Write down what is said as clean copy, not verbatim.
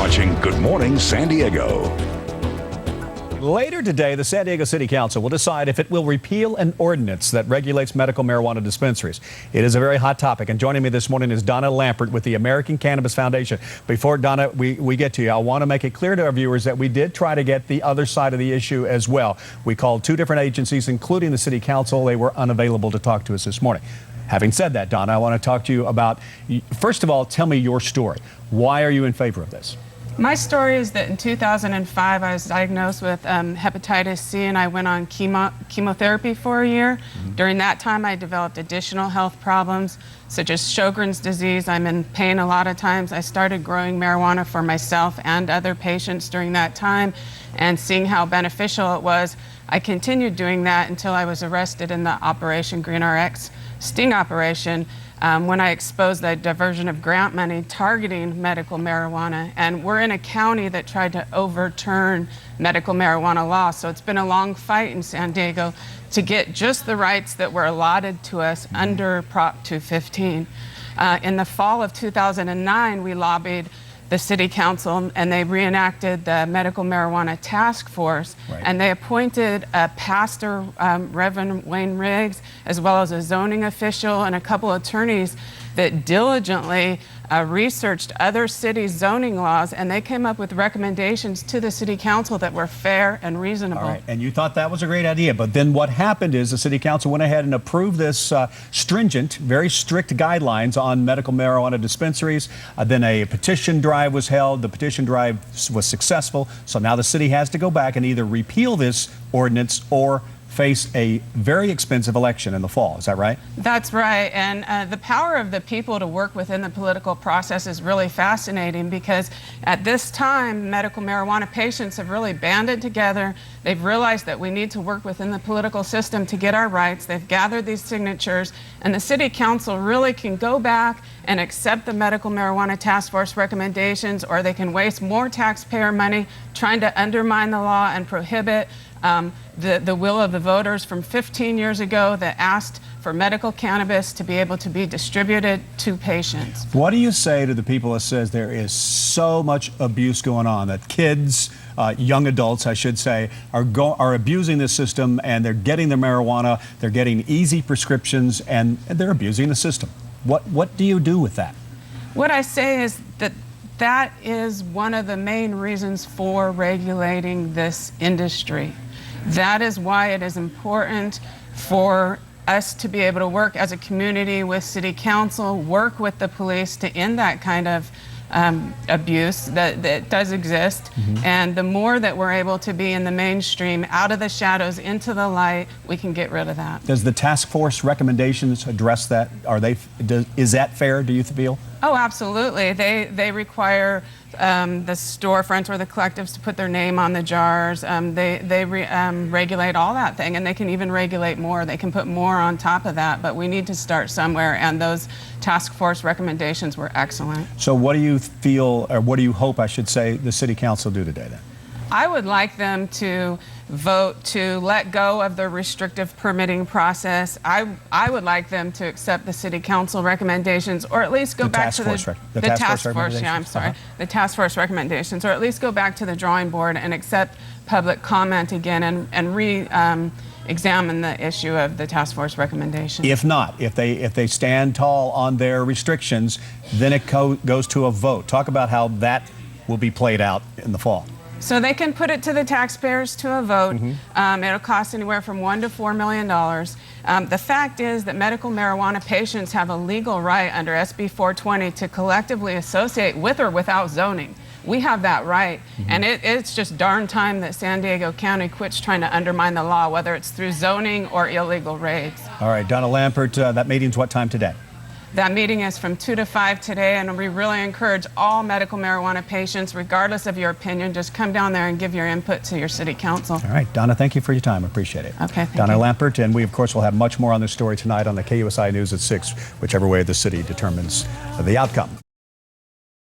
watching Good Morning San Diego. Later today, the San Diego City Council will decide if it will repeal an ordinance that regulates medical marijuana dispensaries. It is a very hot topic, and joining me this morning is Donna Lambert with the American Cannabis Foundation. Before, Donna, we get to you, I want to make it clear to our viewers that we did try to get the other side of the issue as well. We called two different agencies, including the City Council. They were unavailable to talk to us this morning. Having said that, Donna, I want to talk to you about, first of all, tell me your story. Why are you in favor of this? My story is that in 2005, I was diagnosed with hepatitis C, and I went on chemotherapy for a year. During that time, I developed additional health problems, such as Sjogren's disease. I'm in pain a lot of times. I started growing marijuana for myself and other patients during that time, and seeing how beneficial it was, I continued doing that until I was arrested in the Operation Green RX sting operation, when I exposed the diversion of grant money targeting medical marijuana. And we're in a county that tried to overturn medical marijuana law. So it's been a long fight in San Diego to get just the rights that were allotted to us under Prop 215. In the fall of 2009, we lobbied the City Council, and they reenacted the Medical Marijuana Task Force, and they appointed a pastor, Reverend Wayne Riggs, as well as a zoning official and a couple of attorneys that diligently researched other cities' zoning laws, and they came up with recommendations to the City Council that were fair and reasonable. All right, and you thought that was a great idea, but then what happened is the City Council went ahead and approved this stringent, very strict guidelines on medical marijuana dispensaries. Then a petition drive was held. The petition drive was successful, so now the city has to go back and either repeal this ordinance or face a very expensive election in the fall. Is that right? That's right. And the power of the people to work within the political process is really fascinating, because at this time, medical marijuana patients have really banded together. They've realized that we need to work within the political system to get our rights. They've gathered these signatures, and the City Council really can go back and accept the Medical Marijuana Task Force recommendations, or they can waste more taxpayer money trying to undermine the law and prohibit the will of the voters from 15 years ago that asked for medical cannabis to be able to be distributed to patients. What do you say to the people that says there is so much abuse going on, that kids, young adults, I should say, are abusing the system, and they're getting their marijuana, they're getting easy prescriptions, and they're abusing the system? What do you do with that? What I say is that is one of the main reasons for regulating this industry. That is why it is important for us to be able to work as a community with City Council, work with the police to end that kind of abuse that does exist. And the more that we're able to be in the mainstream, out of the shadows, into the light, we can get rid of that. Does the task force recommendations address that? Is that fair, do you feel? Oh, absolutely. They require the storefronts or the collectives to put their name on the jars. They regulate all that thing, and they can even regulate more. They can put more on top of that, but we need to start somewhere, and those task force recommendations were excellent. So what do you feel, or what do you hope, I should say, the City Council do today then? I would like them to vote to let go of the restrictive permitting process. I would like them to accept the City Council recommendations, or at least go back to the task force. Yeah, I'm sorry, the task force recommendations, or at least go back to the drawing board and accept public comment again, and examine the issue of the task force recommendations. If not, if they stand tall on their restrictions, then it goes to a vote. Talk about how that will be played out in the fall. So they can put it to the taxpayers to a vote. It'll cost anywhere from $1 to $4 million. The fact is that medical marijuana patients have a legal right under SB 420 to collectively associate with or without zoning. We have that right, and it's just darn time that San Diego County quits trying to undermine the law, whether it's through zoning or illegal raids. All right, Donna Lambert, that meeting's what time today? That meeting is from 2 to 5 today, and we really encourage all medical marijuana patients, regardless of your opinion, just come down there and give your input to your City Council. All right, Donna, thank you for your time. I appreciate it. Okay, thank Donna you. Lambert, and we, of course, will have much more on this story tonight on the KUSI News at 6, whichever way the city determines the outcome.